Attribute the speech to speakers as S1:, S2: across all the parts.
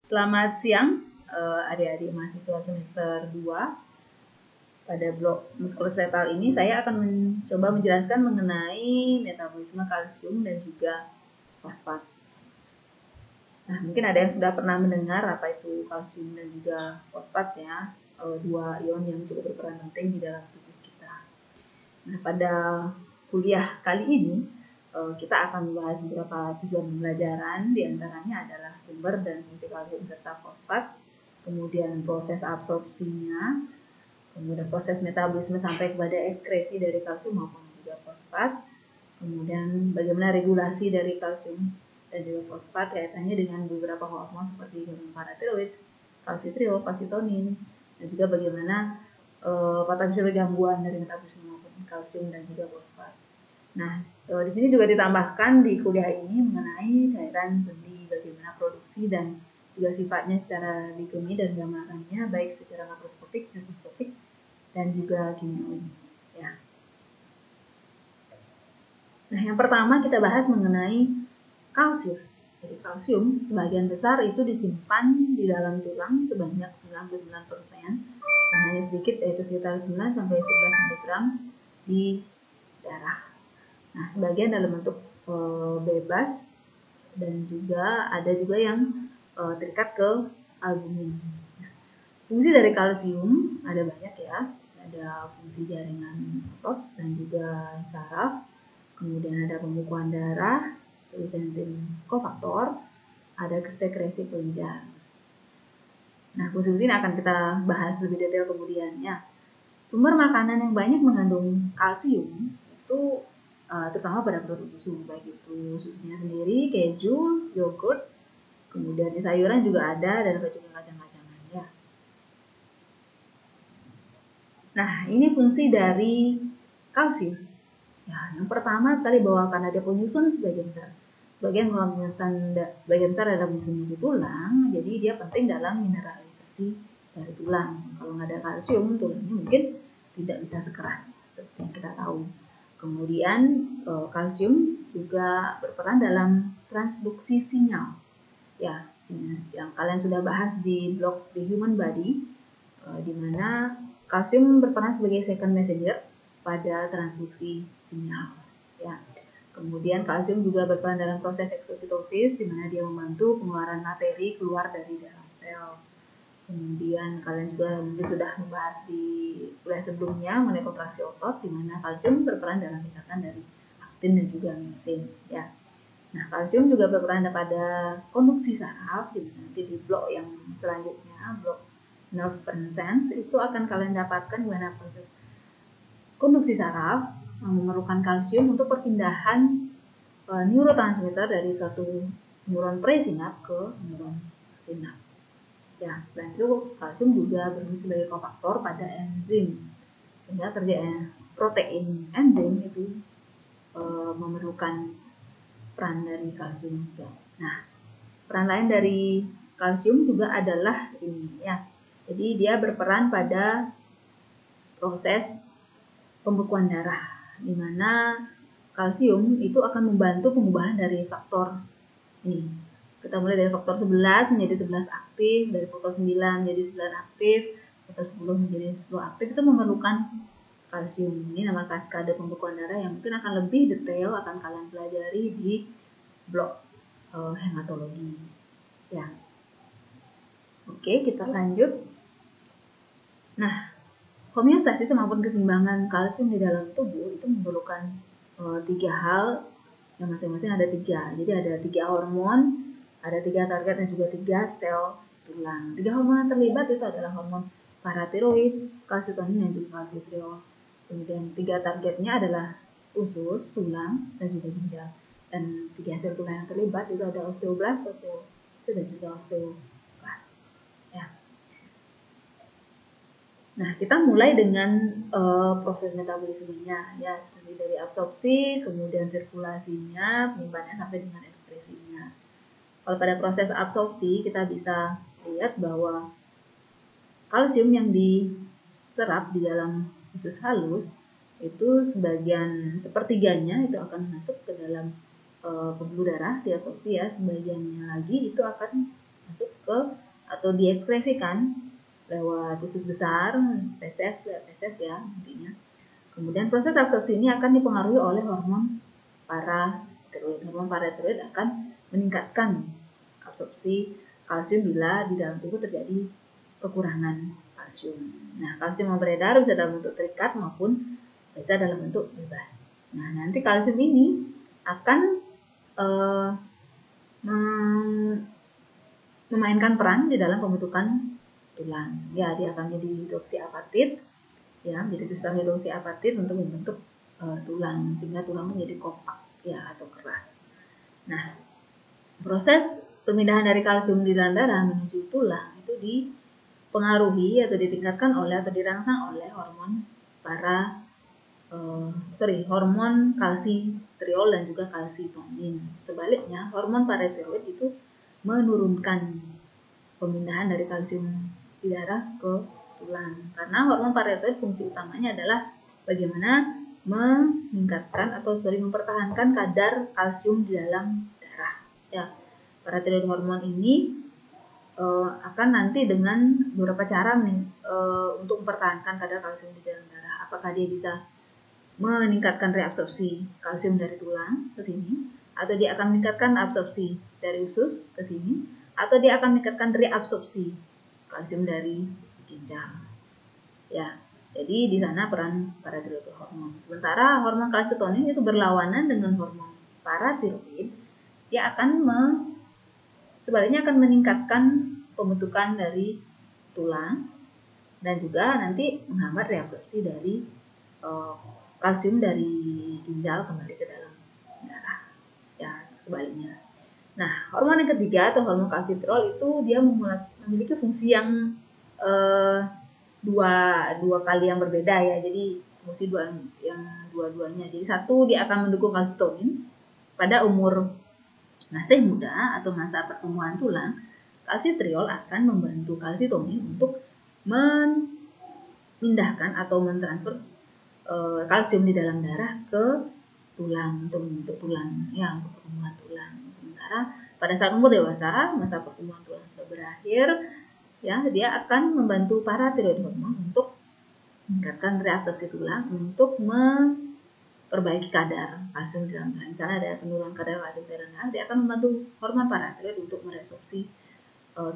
S1: Selamat siang adik-adik mahasiswa semester 2. Pada blok muskuloskeletal ini saya akan mencoba menjelaskan mengenai metabolisme kalsium dan juga fosfat. Nah, mungkin ada yang sudah pernah mendengar apa itu kalsium dan juga fosfat ya, dua ion yang cukup berperan penting di dalam tubuh kita. Nah, pada kuliah kali ini kita akan membahas beberapa tujuan pembelajaran, diantaranya adalah sumber dan fungsi kalsium serta fosfat, kemudian proses absorpsinya, kemudian proses metabolisme sampai kepada ekskresi dari kalsium maupun juga fosfat, kemudian bagaimana regulasi dari kalsium dan juga fosfat kaitannya dengan beberapa hormon seperti hormon paratiroid, kalsitriol, kalsitonin, dan juga bagaimana potensial gangguan dari metabolisme maupun kalsium dan juga fosfat. Nah, di sini juga ditambahkan di kuliah ini mengenai cairan sendi, bagaimana produksi dan juga sifatnya secara dikemi dan gambarannya baik secara makroskopik, mikroskopik, dan juga kimiawi. Ya. Nah, yang pertama kita bahas mengenai kalsium. Jadi kalsium sebagian besar itu disimpan di dalam tulang sebanyak 99% dan hanya sedikit yaitu sekitar 9 sampai 11 mg di darah. Nah, sebagian dalam bentuk bebas dan juga ada juga yang terikat ke albumin. Nah, fungsi dari kalsium ada banyak ya, ada fungsi jaringan otot dan juga saraf, kemudian ada pembukuan darah, terus enzim kofaktor, ada sekresi kelenjar. Nah, fungsi ini akan kita bahas lebih detail kemudian ya. Sumber makanan yang banyak mengandung kalsium itu terutama pada produk susu, baik itu susunya sendiri, keju, yogurt, kemudian di sayuran juga ada dan juga kacang-kacangan ya. Nah, ini fungsi dari kalsium. Ya, yang pertama sekali bahwa akan ada penyusun sebagian besar. Sebagian besar adalah penyusun di tulang, jadi dia penting dalam mineralisasi dari tulang. Kalau nggak ada kalsium, tulangnya mungkin tidak bisa sekeras seperti yang kita tahu. Kemudian kalsium juga berperan dalam transduksi sinyal. Ya, yang kalian sudah bahas di blog The Human Body, di mana kalsium berperan sebagai second messenger pada transduksi sinyal. Ya. Kemudian kalsium juga berperan dalam proses eksositosis, di mana dia membantu pengeluaran materi keluar dari dalam sel. Kemudian kalian juga mungkin sudah membahas di kuliah sebelumnya mengenai kontraksi otot, di mana kalsium berperan dalam ikatan dari aktin dan juga myosin. Ya. Nah, kalsium juga berperan pada konduksi saraf, di mana nanti di blok yang selanjutnya, blok nerve and sense, itu akan kalian dapatkan di mana proses konduksi saraf yang memerlukan kalsium untuk perpindahan neurotransmitter dari suatu neuron presinap ke neuron sinap. Ya, selain itu kalsium juga berfungsi sebagai kofaktor pada enzim, sehingga kerja protein enzim itu memerlukan peran dari kalsium juga. Nah, peran lain dari kalsium juga adalah ini ya. Jadi dia berperan pada proses pembekuan darah, di mana kalsium itu akan membantu pengubahan dari faktor ini. Kita mulai dari faktor 11 menjadi 11 aktif, dari faktor 9 menjadi 9 aktif, faktor 10 menjadi 10 aktif, itu memerlukan kalsium. Ini nama kaskade pembekuan darah yang mungkin akan lebih detail akan kalian pelajari di blok hematologi. Ya. Oke, kita lanjut. Nah, homeostasis maupun keseimbangan kalsium di dalam tubuh itu memerlukan 3 hal yang masing-masing ada 3. Jadi ada 3 hormon, ada 3 target dan juga 3 sel tulang. 3 hormon yang terlibat itu adalah hormon paratiroid, kalsitonin dan juga kalsitriol. Kemudian 3 targetnya adalah usus, tulang, dan juga ginjal. Dan 3 sel tulang yang terlibat itu ada osteoblast, osteosit, dan juga osteoklast. Ya. Nah, kita mulai dengan proses metabolismenya, ya, dari absorpsi, kemudian sirkulasinya, penyimpanan sampai dengan ekskresinya. Kalau pada proses absorpsi, kita bisa lihat bahwa kalsium yang diserap di dalam usus halus itu sepertiganya itu akan masuk ke dalam pembuluh darah diabsorpsi ya, sebagiannya lagi itu akan masuk ke atau diekspresikan lewat usus besar, feses ya intinya. Kemudian proses absorpsi ini akan dipengaruhi oleh hormon paratiroid. Hormon paratiroid akan meningkatkan absorpsi kalsium bila di dalam tubuh terjadi kekurangan kalsium. Nah, kalsium yang beredar bisa dalam bentuk terikat maupun bisa dalam bentuk bebas. Nah, nanti kalsium ini akan memainkan peran di dalam pembentukan tulang. Ya, dia akan jadi hidroksiapatit, ya, jadi kristal hidroksiapatit untuk membentuk tulang sehingga tulang menjadi kompak ya atau keras. Nah, proses pemindahan dari kalsium di dalam darah menuju tulang itu dipengaruhi atau ditingkatkan oleh atau dirangsang oleh hormon hormon kalsitriol dan juga kalsitonin. Sebaliknya, hormon paratiroid itu menurunkan pemindahan dari kalsium di darah ke tulang. Karena hormon paratiroid fungsi utamanya adalah bagaimana mempertahankan kadar kalsium di dalam darah. Ya, paratiroid hormon ini akan nanti dengan beberapa cara untuk mempertahankan kadar kalsium di dalam darah. Apakah dia bisa meningkatkan reabsorpsi kalsium dari tulang ke sini, atau dia akan meningkatkan absorpsi dari usus ke sini, atau dia akan meningkatkan reabsorpsi kalsium dari ginjal. Ya, jadi di sana peran paratiroid hormon. Sementara hormon kalsitonin itu berlawanan dengan hormon paratiroid, dia akan sebaliknya akan meningkatkan pembentukan dari tulang dan juga nanti menghambat reabsorpsi dari kalsium dari ginjal kembali ke dalam darah. Ya, sebaliknya. Nah, hormon yang ketiga atau hormon kalsitriol itu dia memiliki fungsi yang dua kali yang berbeda ya. Jadi fungsi dua-duanya. Jadi satu, dia akan mendukung kalsitonin pada umur masih muda atau masa pertumbuhan tulang. Kalsitriol akan membantu kalsitonin untuk memindahkan atau mentransfer kalsium di dalam darah ke tulang untuk membentuk tulang, ya, untuk pertumbuhan tulang. Sementara pada saat umur dewasa, masa pertumbuhan tulang sudah berakhir, ya, dia akan membantu paratiroid hormon untuk meningkatkan reabsorpsi tulang untuk memperbaiki kadar kalsium di dalam darah. Misalnya ada penurunan kadar kalsium di dalam darah, dia akan membantu hormon paratiroid untuk mereabsorpsi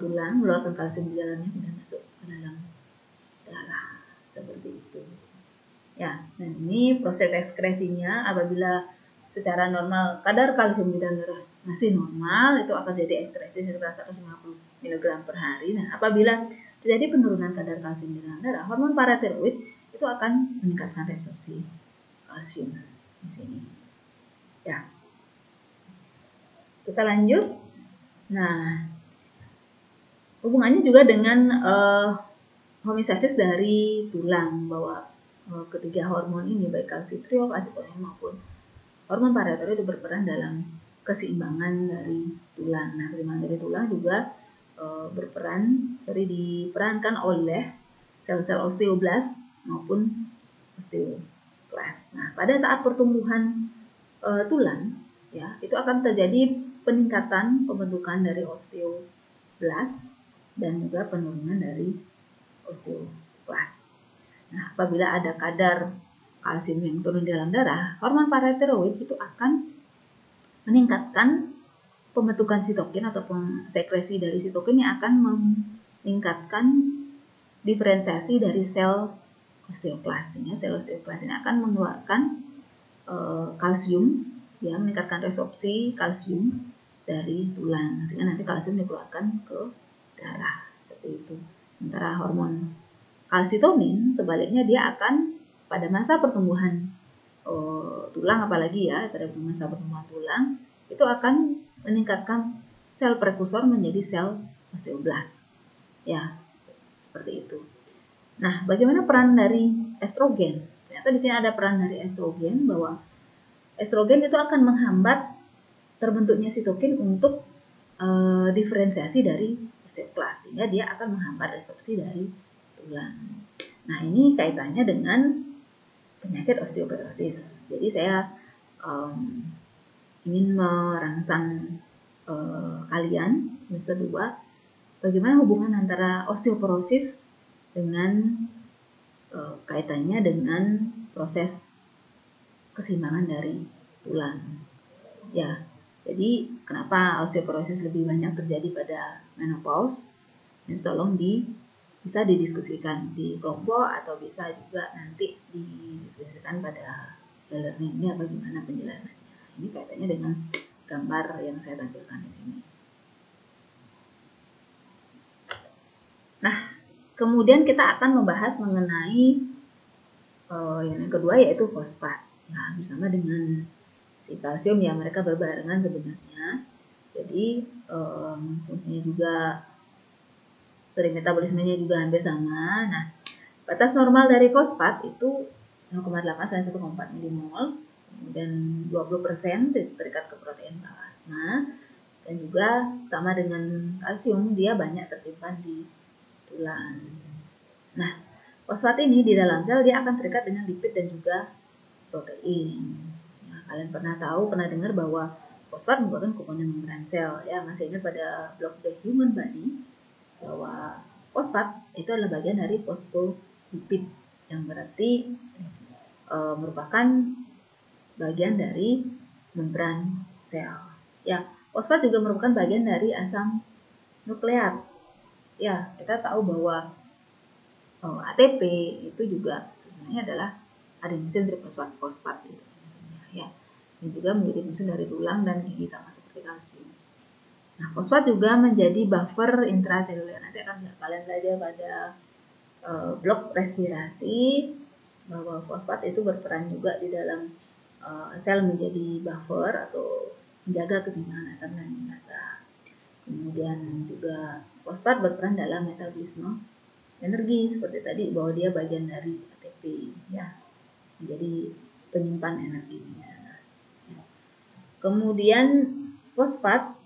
S1: tulang, mengeluarkan kalsium di dalamnya kemudian masuk ke dalam darah, seperti itu. Ya, dan ini proses ekskresinya apabila secara normal kadar kalsium di dalam darah masih normal, itu akan jadi ekskresi sekitar 150 mg per hari. Nah, apabila terjadi penurunan kadar kalsium di dalam darah, hormon paratiroid itu akan meningkatkan reabsorpsi kalsium di sini. Ya, kita lanjut. Nah, hubungannya juga dengan homeostasis dari tulang, bahwa ketiga hormon ini baik kalsitriol, kalsitonin maupun hormon paratiroid itu berperan dalam keseimbangan dari tulang. Nah, keseimbangan dari tulang juga diperankan oleh sel-sel osteoblast maupun osteoklast. Nah, pada saat pertumbuhan tulang, ya, itu akan terjadi peningkatan pembentukan dari osteoblast dan juga penurunan dari osteoklast. Nah, apabila ada kadar kalsium yang turun di dalam darah, hormon paratiroid itu akan meningkatkan pembentukan sitokin atau sekresi dari sitokin yang akan meningkatkan diferensiasi dari sel osteoklast. Sel osteoklast ini akan mengeluarkan kalsium, ya, meningkatkan resorpsi kalsium dari tulang, sehingga nanti kalsium dikeluarkan ke darah, seperti itu. Sementara hormon kalsitonin sebaliknya dia akan pada masa pertumbuhan tulang, apalagi ya pada masa pertumbuhan tulang, itu akan meningkatkan sel prekursor menjadi sel osteoblast. Ya, seperti itu. Nah, bagaimana peran dari estrogen? Ternyata di sini ada peran dari estrogen, bahwa estrogen itu akan menghambat terbentuknya sitokin untuk diferensiasi dari osteoklast, sehingga dia akan menghambat resorpsi dari tulang. Nah, ini kaitannya dengan penyakit osteoporosis. Jadi saya ingin merangsang kalian semester 2 bagaimana hubungan antara osteoporosis dengan kaitannya dengan proses keseimbangan dari tulang. Ya, jadi kenapa osteoporosis lebih banyak terjadi pada menopause? Dan tolong bisa didiskusikan di kelompok atau bisa juga nanti didiskusikan pada e-learning ini bagaimana penjelasannya. Ini kaitannya dengan gambar yang saya tampilkan di sini. Nah, kemudian kita akan membahas mengenai yang kedua yaitu fosfat. Nah, bersama dengan si kalsium ya, mereka berbarengan sebenarnya. Jadi fungsinya juga sering metabolismenya juga hampir sama. Nah, batas normal dari fosfat itu 0,8 sampai 1,4 milimol, kemudian 20% terikat ke protein plasma, dan juga sama dengan kalsium, dia banyak tersimpan di tulang. Nah, fosfat ini di dalam sel dia akan terikat dengan lipid dan juga protein. Ya, kalian pernah dengar bahwa fosfat merupakan komponen membran sel. Ya, masih ingat pada blog The Human Body bahwa fosfat itu adalah bagian dari fosfolipid, yang berarti merupakan bagian dari membran sel. Ya, fosfat juga merupakan bagian dari asam nukleat. Ya, kita tahu bahwa ATP itu juga sebenarnya adalah adenosin trifosfat gitu. Ya, dan juga menjadi fungsi dari tulang dan gigi sama seperti kalsium. Nah, fosfat juga menjadi buffer intraseluler. Nanti akan kalian belajar pada blok respirasi bahwa fosfat itu berperan juga di dalam sel menjadi buffer atau menjaga keseimbangan asam dan basa. Kemudian juga fosfat berperan dalam metabolisme energi seperti tadi bahwa dia bagian dari ATP ya, menjadi penyimpan energi. Kemudian fosfat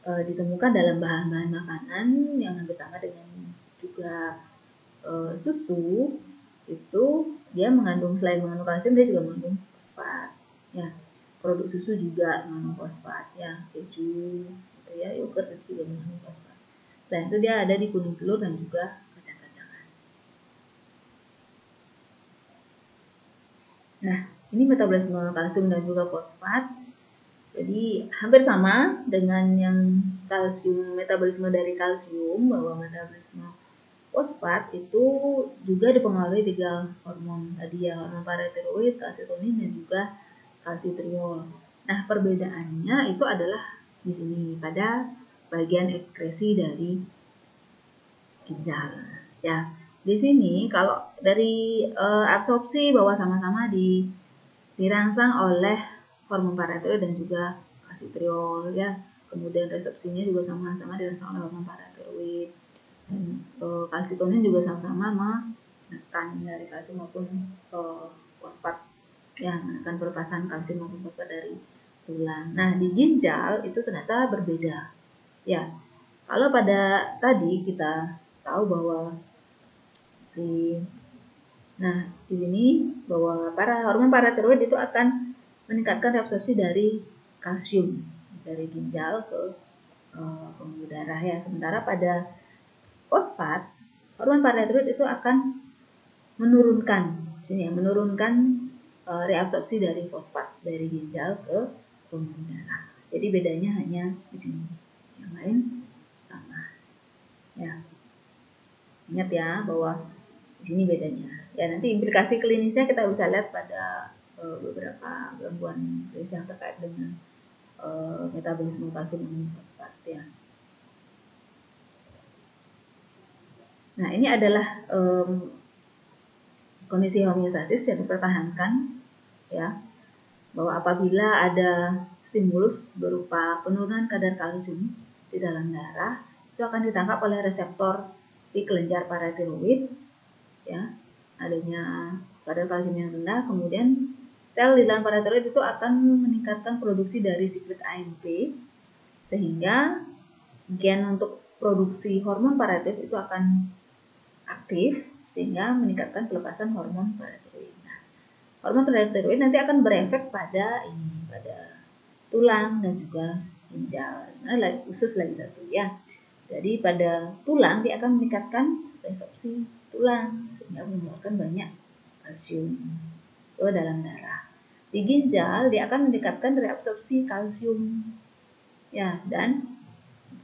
S1: ditemukan dalam bahan-bahan makanan yang hampir sama dengan juga susu. Itu dia selain mengandung kalsium, dia juga mengandung fosfat. Ya, produk susu juga mengandung fosfat ya, keju, gitu ya, yogurt itu juga mengandung fosfat. Selain itu dia ada di kuning telur dan juga kacang-kacangan. Nah, ini metabolisme kalsium dan juga fosfat. Jadi hampir sama dengan yang kalsium, metabolisme dari kalsium, bahwa metabolisme fosfat itu juga dipengaruhi 3 hormon tadi ya, hormon paratiroid, kalsitonin dan juga kalsitriol. Nah, perbedaannya itu adalah di sini pada bagian ekskresi dari ginjal. Ya, di sini kalau dari absorpsi bahwa sama-sama dirangsang oleh hormon paratiroid dan juga kalsitriol ya. Kemudian resorpsinya juga sama-sama dirangsang oleh hormon paratiroid. Dan kalsitonin juga sama-sama menekan dari kalsium maupun fosfat ya, menekan pelepasan kalsium maupun fosfat dari tulang. Nah, di ginjal itu ternyata berbeda ya. Kalau pada tadi kita tahu bahwa di sini bahwa hormon paratiroid itu akan meningkatkan reabsorpsi dari kalsium dari ginjal ke pembuluh darah ya. Sementara pada fosfat, hormon paratiroid itu akan menurunkan reabsorpsi dari fosfat dari ginjal ke pembuluh darah. Jadi bedanya hanya di sini. Yang lain sama. Ya. Ingat ya bahwa di sini bedanya. Ya, nanti implikasi klinisnya kita bisa lihat pada beberapa gangguan klinis yang terkait dengan metabolisme kalsium dan fosfat ya. Nah, ini adalah kondisi homeostasis yang dipertahankan ya, bahwa apabila ada stimulus berupa penurunan kadar kalsium di dalam darah, itu akan ditangkap oleh reseptor di kelenjar paratiroid ya, adanya kadar kalsium yang rendah, kemudian sel di dalam paratiroid itu akan meningkatkan produksi dari siklet AMP sehingga gen untuk produksi hormon paratiroid itu akan aktif sehingga meningkatkan pelepasan hormon paratiroid. Nah, hormon paratiroid nanti akan berefek pada tulang dan juga ginjal. Sebenarnya khusus lagi satu ya. Jadi pada tulang dia akan meningkatkan resorpsi tulang sehingga mengeluarkan banyak kalsium ke dalam darah. Di ginjal dia akan meningkatkan reabsorpsi kalsium ya, dan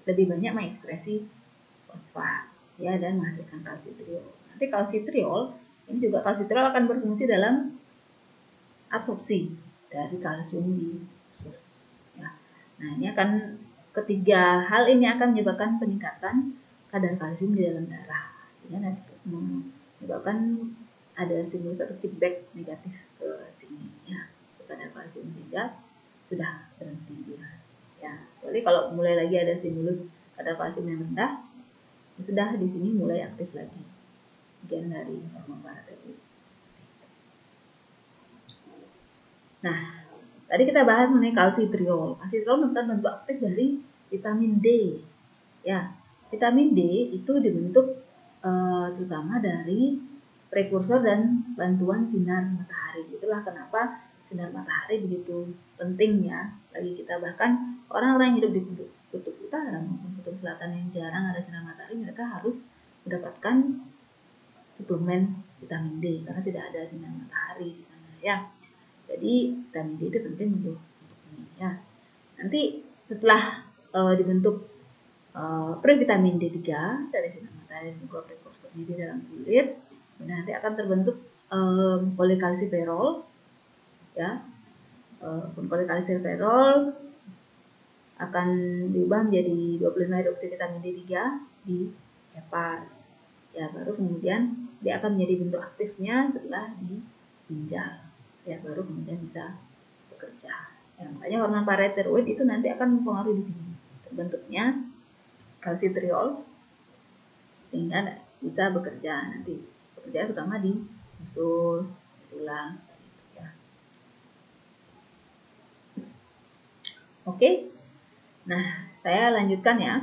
S1: lebih banyak mengekskresi fosfat ya, dan menghasilkan kalsitriol. Nanti kalsitriol ini juga kalsitriol akan berfungsi dalam absorpsi dari kalsium di usus ya. Nah, ini akan ketiga hal ini akan menyebabkan peningkatan kadar kalsium di dalam darah, sehingga nanti menyebabkan ada stimulus atau feedback negatif ke sini ya, ke kadar kalsium, sehingga sudah berhenti dia ya. Kecuali kalau mulai lagi ada stimulus kadar kalsium yang rendah, sudah di sini mulai aktif lagi bagian dari hormon paratiroid. Nah, tadi kita bahas mengenai kalsitriol. Kalsitriol merupakan bentuk aktif dari vitamin D. Ya, vitamin D itu dibentuk terutama dari prekursor dan bantuan sinar matahari. Itulah kenapa sinar matahari begitu penting ya bagi kita. Bahkan orang-orang yang hidup di kutub utara maupun kutub selatan yang jarang ada sinar matahari, mereka harus mendapatkan suplemen vitamin D karena tidak ada sinar matahari di sana ya. Jadi vitamin D itu penting untuk ini ya. Nanti setelah dibentuk previtamin D3 dari sinar matahari dan juga prekursornya di dalam kulit, nanti akan terbentuk polikalsiferol ya. Polikalsiferol akan diubah menjadi 25 hidroksivitamin D3 di hepat ya, baru kemudian dia akan menjadi bentuk aktifnya setelah di ginjal ya, baru kemudian bisa bekerja ya. Makanya hormon paratiroid itu nanti akan mempengaruhi di sini terbentuknya kalsitriol sehingga bisa bekerja, nanti bekerja terutama di usus, tulang seperti itu ya. Oke. Nah, saya lanjutkan ya.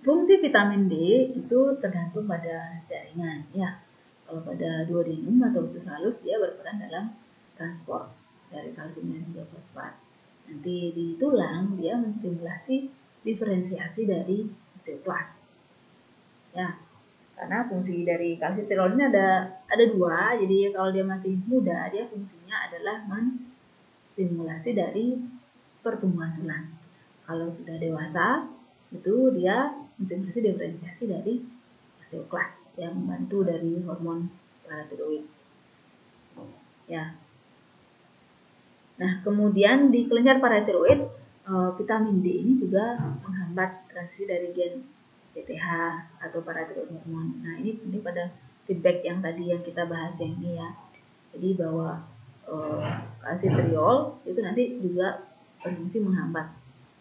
S1: Fungsi vitamin D itu tergantung pada jaringan ya. Kalau pada duodenum atau usus halus dia berperan dalam transport dari kalsium dan juga fosfat. Nanti di tulang dia menstimulasi diferensiasi dari osteoklas. Ya, karena fungsi dari kalsitriol ini ada dua. Jadi kalau dia masih muda, dia fungsinya adalah menstimulasi dari pertumbuhan tulang. Kalau sudah dewasa, itu dia menstimulasi diferensiasi dari osteoklas yang membantu dari hormon paratiroid. Ya. Nah, kemudian di kelenjar paratiroid, vitamin D ini juga menghambat transisi dari gen PTH atau paratiroid hormon. Nah, ini pada feedback yang tadi yang kita bahas yang ini ya. Jadi bahwa kalsitriol itu nanti juga berfungsi menghambat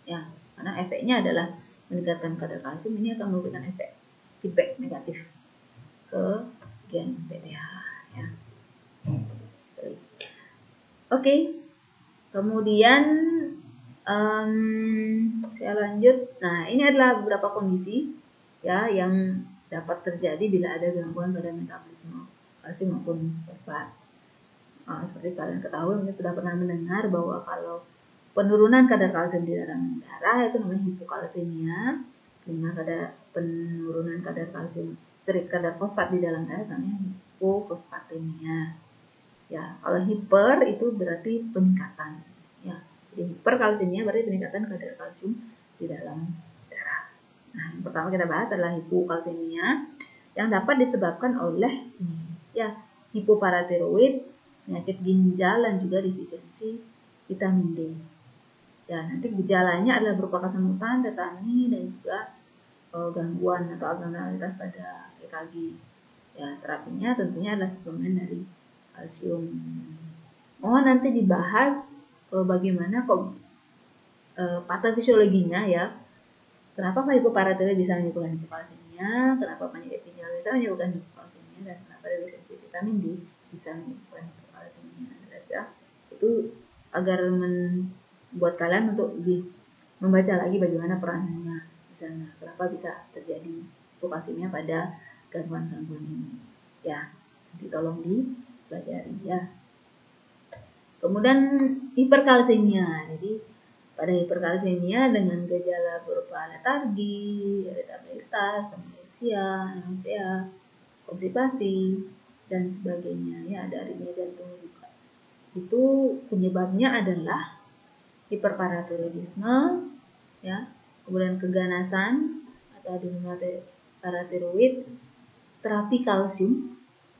S1: ya, karena efeknya adalah meningkatkan kadar kalsium. Ini akan memberikan efek feedback negatif ke gen PTH ya. Oke. Kemudian saya lanjut. Nah, ini adalah beberapa kondisi ya yang dapat terjadi bila ada gangguan pada metabolisme kalsium maupun fosfat. Seperti kalian ketahui, mungkin sudah pernah mendengar bahwa kalau penurunan kadar kalsium di dalam darah itu namanya hipokalsemia, dengan penurunan kadar kalsium, kadar fosfat di dalam darah namanya hipofosfatemia. Ya, kalau hiper itu berarti peningkatan. Ya, jadi hiperkalsemia berarti peningkatan kadar kalsium di dalam darah. Nah, yang pertama kita bahas adalah hipokalsemia yang dapat disebabkan oleh ya, hipoparatiroid, penyakit ginjal dan juga defisiensi vitamin D. Ya, nanti gejalanya adalah berupa kesemutan, tetani dan juga gangguan atau abnormalitas pada EKG. Ya, terapinya tentunya adalah suplemen dari kalsium. Mohon nanti dibahas bagaimana patofisiologinya ya. Kenapa hipoparatiroid bisa menyebabkan hipokalsemia, kenapa penyakit ginjal bisa menyebabkan hipokalsemia, dan kenapa defisiensi vitamin D bisa menyebabkan hipokalsemia. Ya, itu agar membuat kalian untuk lebih membaca lagi bagaimana perannya di sana, kenapa bisa terjadi hipokalsemia pada gangguan-gangguan ini. Ya, nanti tolong dipelajari ya. Kemudian hiperkalsemia, jadi pada hiperkalsemia dengan gejala berupa letargi, iritabilitas, amnesia, konstipasi, dan sebagainya. Ya, ada aritmia jantung juga. Itu penyebabnya adalah hiperparatiroidisme, ya, kemudian keganasan atau adenoma paratiroid, terapi kalsium,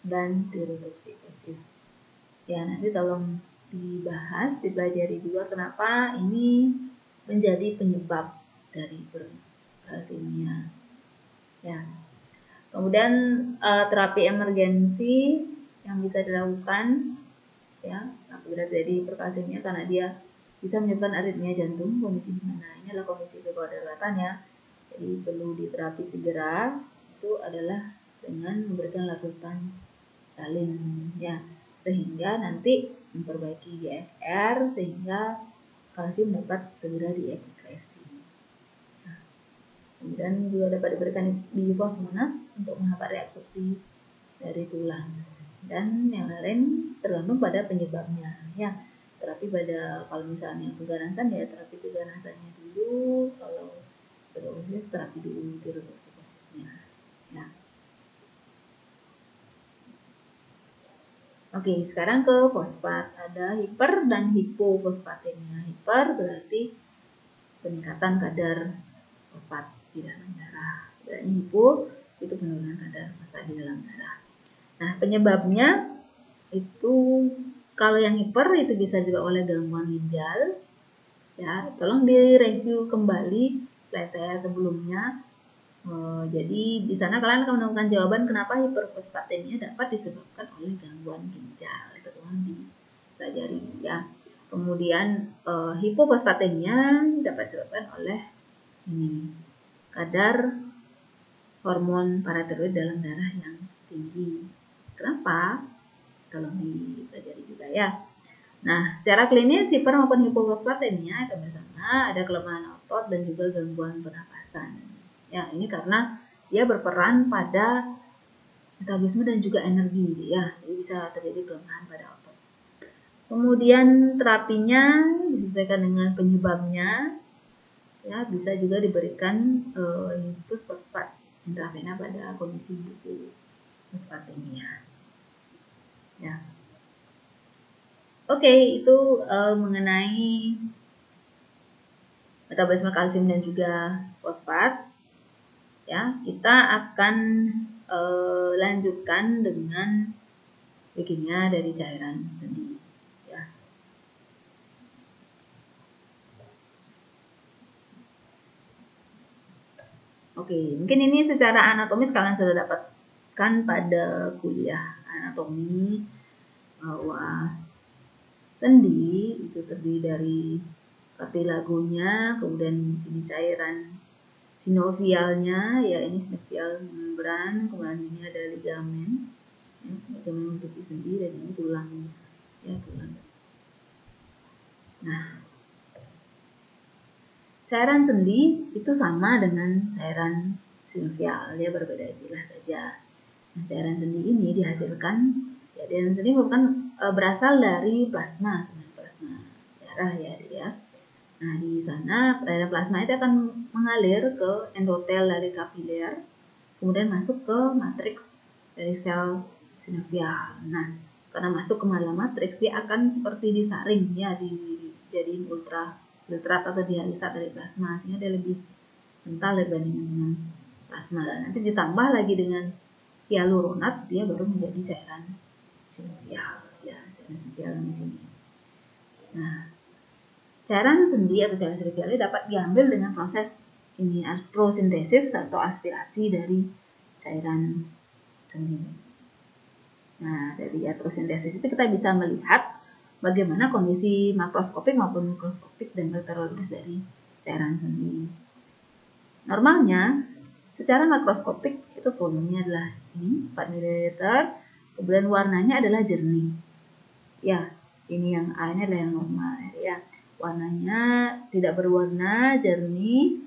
S1: dan tirotoksikosis. Ya, nanti tolong dibahas, dipelajari juga kenapa ini menjadi penyebab dari hiperkalsemia. Ya. Kemudian terapi emergensi yang bisa dilakukan, ya, apabila terjadi hiperkalsemia karena dia bisa menyebabkan aritmia jantung. Kondisi mana? Ini adalah kondisi kedaruratan, ya. Jadi perlu diterapi segera. Itu adalah dengan memberikan larutan salin, ya, sehingga nanti memperbaiki GFR sehingga kalsium dapat segera diekskresi. Nah, kemudian juga dapat diberikan bifosfonat untuk menghambat reabsorpsi dari tulang, dan yang lain tergantung pada penyebabnya, ya. Terapi pada, kalau misalnya keganasan, ya terapi keganasannya dulu, kalau tirotoksikosis terapi dulu tirotoxicosisnya, ya. Oke, sekarang ke fosfat. Ada hiper dan hipofosfatemia. Hiper berarti peningkatan kadar fosfat di dalam darah. Dan hipo itu penurunan kadar fosfat di dalam darah. Nah, penyebabnya itu kalau yang hiper itu bisa juga oleh gangguan ginjal. Ya, tolong direview kembali slide saya sebelumnya. Jadi di sana kalian akan menemukan jawaban kenapa hiperfosfatemia dapat disebabkan oleh gangguan ginjal. Itu tolong dipelajari, ya. Kemudian hipofosfatemia dapat disebabkan oleh ini, kadar hormon paratiroid dalam darah yang tinggi. Kenapa? Tolong dipelajari juga, ya. Nah, secara klinis hiper maupun hipofosfatemia itu bersama ada kelemahan otot dan juga gangguan pernapasan. Ya, ini karena dia berperan pada metabolisme dan juga energi, ya. Jadi bisa terjadi kelemahan pada otot. Kemudian terapinya disesuaikan dengan penyebabnya, ya. Bisa juga diberikan infus fosfat intravena pada kondisi hipofosfatemia, ya. Oke, itu mengenai metabolisme kalsium dan juga fosfat. Ya, kita akan lanjutkan dengan bikinnya dari cairan sendi, ya. Oke, mungkin ini secara anatomis kalian sudah dapatkan pada kuliah anatomi bahwa sendi itu terdiri dari kartilagonya, kemudian di sini cairan sinovialnya, ya, ini sinovial membran, kemudian ini ada ligamen, ya, ligamen menutupi sendi, dan ini tulang, ya, tulang. Nah, cairan sendi itu sama dengan cairan sinovial, ya, berbeda istilah saja. Nah, cairan sendi ini dihasilkan, ya, cairan sendi merupakan berasal dari plasma, plasma darah, ya, dia. Nah, di sana plasma itu akan mengalir ke endotel dari kapiler, kemudian masuk ke matriks dari sel sinovial. Nah, karena masuk ke dalam matriks, dia akan seperti disaring, ya, dijadiin ultraviolet atau dialisat dari plasma, sehingga dia lebih kental dibandingkan dengan plasma. Dan nanti ditambah lagi dengan hyaluronat, dia baru menjadi cairan sinovial, ya, cairan sinovial di sini. Nah, cairan sendi atau cairan sinovial dapat diambil dengan proses ini astrosintesis atau aspirasi dari cairan sendi. Nah, dari astrosintesis itu kita bisa melihat bagaimana kondisi makroskopik maupun mikroskopik dan elektrolitis dari cairan sendi. Normalnya, secara makroskopik itu volumenya adalah ini 4 ml, kemudian warnanya adalah jernih. Ya, ini yang A ini adalah yang normal, ya. Warnanya tidak berwarna, jernih.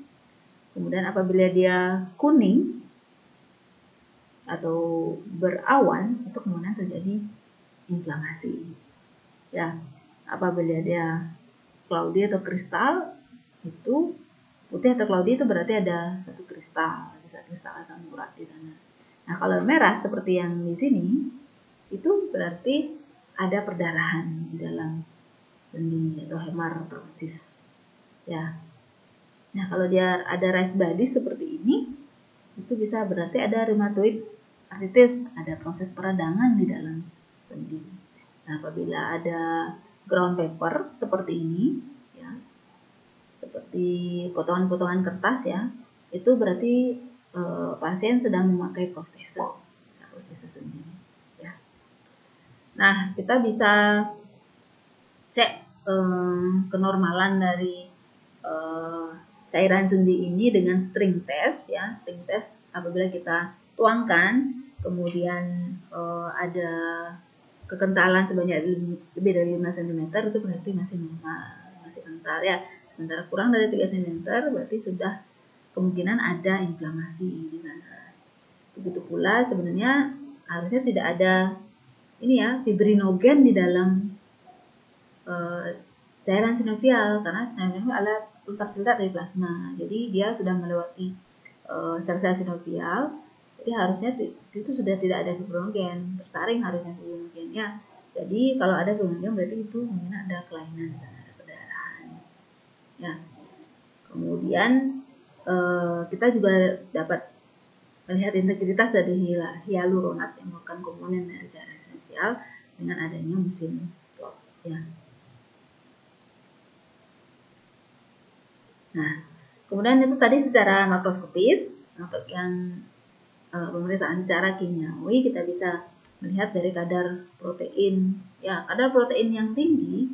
S1: Kemudian apabila dia kuning atau berawan, itu kemudian terjadi inflamasi. Ya, apabila dia cloudy atau kristal, itu putih atau cloudy itu berarti ada satu kristal, bisa kristal asam urat di sana. Nah, kalau merah seperti yang di sini, itu berarti ada perdarahan di dalam sendi atau hematrosis. Ya. Nah, kalau dia ada raised body seperti ini, itu bisa berarti ada rheumatoid arthritis, ada proses peradangan di dalam sendi. Nah, apabila ada ground paper seperti ini, ya, seperti potongan-potongan kertas ya, itu berarti pasien sedang memakai prostese sendi. Ya. Nah, kita bisa cek kenormalan dari cairan sendi ini dengan string test ya. String test apabila kita tuangkan, kemudian ada kekentalan sebanyak lebih dari 5 cm, itu berarti masih normal, masih kental ya. Sementara kurang dari 3 cm berarti sudah kemungkinan ada inflamasi di sana. Begitu pula sebenarnya harusnya tidak ada ini ya, fibrinogen di dalam cairan sinovial, karena sinovial adalah filter dari plasma. Jadi dia sudah melewati sel-sel sinovial, jadi harusnya itu sudah tidak ada fibrinogen, tersaring harusnya fibrinogennya. Jadi kalau ada fibrinogen berarti itu mungkin ada kelainan di sana, ada perdarahan. Ya. Kemudian kita juga dapat melihat integritas dari hyaluronat yang merupakan komponen dari cairan sinovial dengan adanya musim clot. Ya. Nah, kemudian itu tadi secara makroskopis. Untuk yang pemeriksaan secara kimiawi kita bisa melihat dari kadar protein. Ya, kadar protein yang tinggi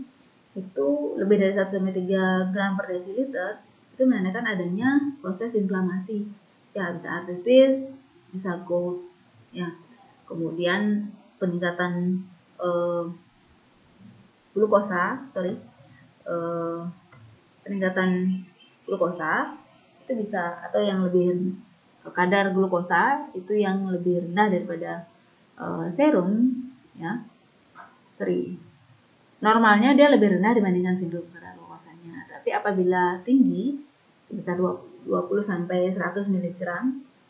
S1: itu lebih dari 1,3 gram per desiliter, itu menandakan adanya proses inflamasi. Ya, bisa artritis, bisa gout. Ya. Kemudian peningkatan peningkatan glukosa itu bisa, atau yang lebih kadar glukosa itu yang lebih rendah daripada serum ya. Normalnya dia lebih rendah dibandingkan serum kadar glukosanya, tapi apabila tinggi sebesar 20 sampai 100 mg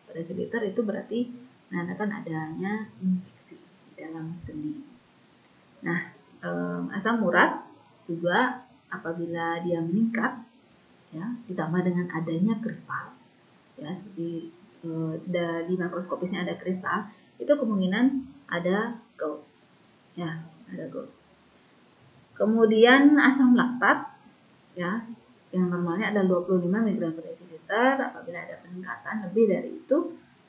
S1: per desiliter itu berarti menandakan adanya infeksi di dalam sendi. Nah, asam urat juga apabila dia meningkat ya, ditambah dengan adanya kristal ya, seperti di makroskopisnya ada kristal, itu kemungkinan ada gout ya, ada gout. Kemudian asam laktat ya, yang normalnya ada 25 mg per desiliter, apabila ada peningkatan lebih dari itu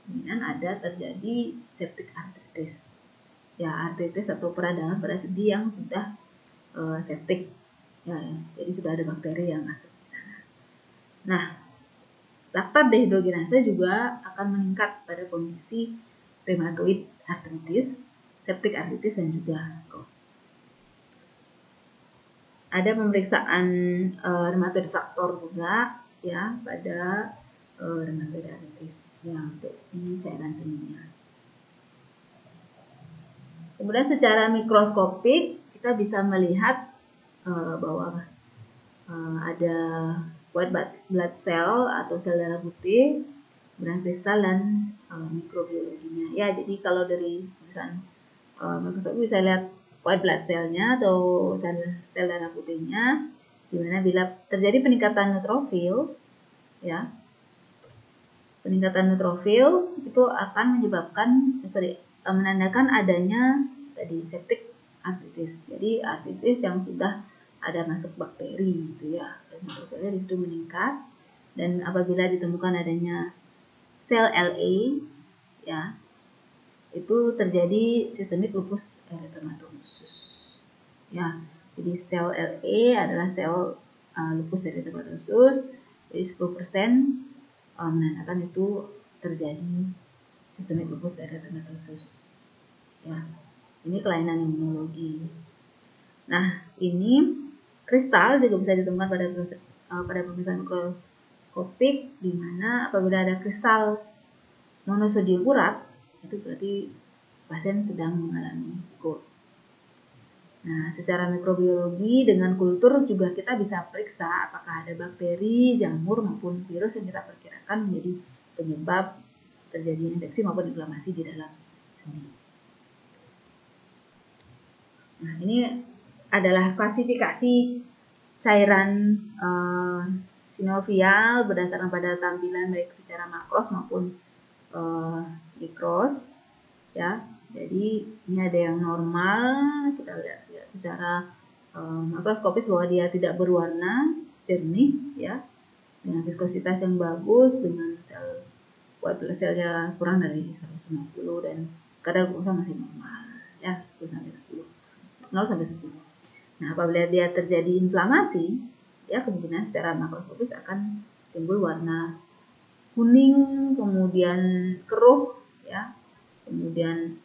S1: kemungkinan ada terjadi septic arthritis ya, arthritis atau peradangan pada sendi yang sudah septic ya, jadi sudah ada bakteri yang masuk di sana. Nah, laktat dehidrogenase juga akan meningkat pada kondisi rheumatoid arthritis, septic arthritis, dan juga gout. Ada pemeriksaan rheumatoid faktor juga ya pada rheumatoid arthritis ya, untuk di cairan sendinya. Kemudian secara mikroskopik kita bisa melihat bahwa ada white blood cell atau sel darah putih, kemudian kristal, dan mikrobiologinya. Ya, jadi kalau dari pemeriksaan mikroskopik bisa lihat white blood cell-nya atau sel darah putihnya, di mana bila terjadi peningkatan neutrofil, ya, peningkatan neutrofil itu akan menandakan adanya tadi septic arthritis. Jadi arthritis yang sudah ada masuk bakteri gitu ya, dan neutrofilnya di situ meningkat, dan apabila ditemukan adanya sel LA ya, itu terjadi sistemik lupus erythematosus ya. Jadi sel LA adalah sel lupus erythematosus, jadi 10% menandakan itu terjadi sistemik lupus erythematosus ya. Ini kelainan imunologi. Nah, ini kristal juga bisa ditemukan pada pemeriksaan mikroskopik, di mana apabila ada kristal monosodium urat itu berarti pasien sedang mengalami gout. Nah, secara mikrobiologi dengan kultur juga kita bisa periksa apakah ada bakteri, jamur maupun virus yang kita perkirakan menjadi penyebab terjadinya infeksi maupun inflamasi di dalam sendi. Nah, ini adalah klasifikasi cairan sinovial berdasarkan pada tampilan baik secara makros maupun mikros, ya. Jadi ini ada yang normal, kita lihat secara makroskopis bahwa dia tidak berwarna jernih, ya, dengan viskositas yang bagus, dengan sel white blood cell-nya kurang dari 150 dan kadar glukosa masih normal, ya, 10 sampai 10, 0 sampai 10. Nah, apabila dia terjadi inflamasi, ya kemungkinan secara makroskopis akan timbul warna kuning, kemudian keruh, ya, kemudian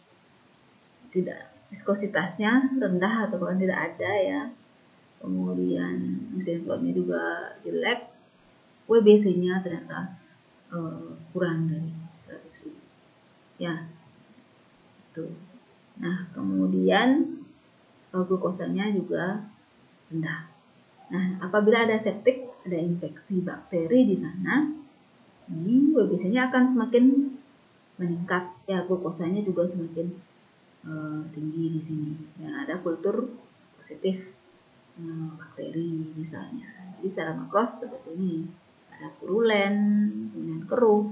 S1: tidak viskositasnya rendah atau bahkan tidak ada, ya, kemudian mesin plotnya juga jelek, WBC-nya ternyata kurang dari 100.000, ya, itu. Nah, kemudian glukosanya juga rendah. Nah, apabila ada septik, ada infeksi bakteri di sana, ini WBC-nya akan semakin meningkat, ya, glukosanya juga semakin tinggi di sini. Dan ada kultur positif bakteri misalnya. Jadi secara makros seperti ini, ada purulen, kemudian keruh,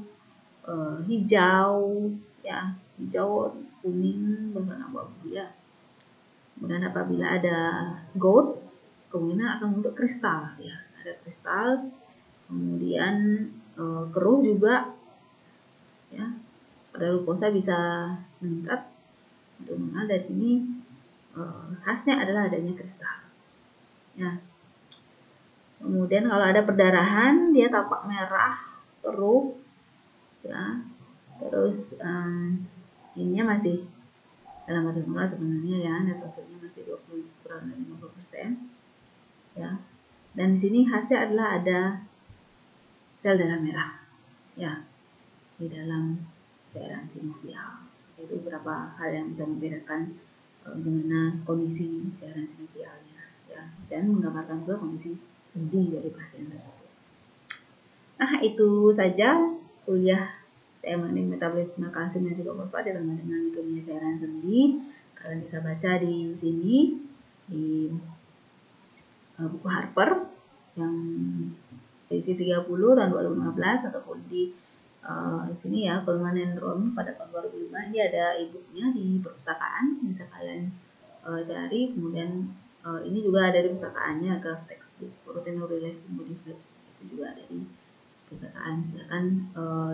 S1: hijau, ya, hijau, kuning, bahkan abu-abu, ya. Kemudian apabila ada gout, kemungkinan akan membentuk kristal, ya, ada kristal. Kemudian keruh juga, ya, pada glukosa bisa meningkat. Untuk mengenal dari sini khasnya adalah adanya kristal, ya. Kemudian kalau ada perdarahan, dia tampak merah, keruh, ya. Terus ininya masih dalam batas normal sebenarnya, ya, neutrofilnya masih 20 kurang dari 50%, ya. Dan di sini khasnya adalah ada sel darah merah, ya, di dalam cairan sinovial. Itu beberapa hal yang bisa membedakan mengenai kondisi cairan sinovialnya, ya, dan menggambarkan juga kondisi sendi dari pasien tersebut. Nah, itu saja kuliah saya mengenai metabolisme kalsium dan juga fosfat ditambah dengan kimia cairan sendi. Kalian bisa baca di sini di buku Harper yang edisi 30 tahun 2015 ataupun di sini, ya, Coleman and Rom pada tahun 2005. Ini ada e-booknya di perpustakaan, bisa kalian cari. Kemudian ini juga ada di perpustakaannya, graph textbook proteinurilase modifieds, itu juga ada di perpustakaan. Silakan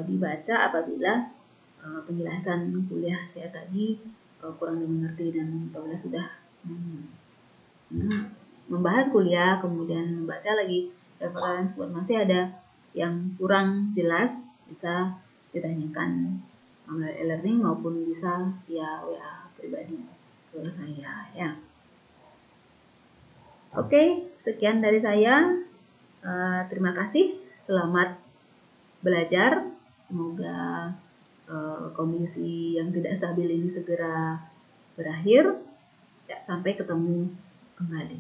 S1: dibaca apabila penjelasan kuliah saya tadi kurang dimengerti, dan apabila sudah membahas kuliah kemudian membaca lagi referensi masih ada yang kurang jelas, bisa ditanyakan melalui e-learning maupun bisa via WA pribadi ke saya, ya. Oke, sekian dari saya. Terima kasih. Selamat belajar. Semoga kondisi yang tidak stabil ini segera berakhir. Ya, sampai ketemu kembali.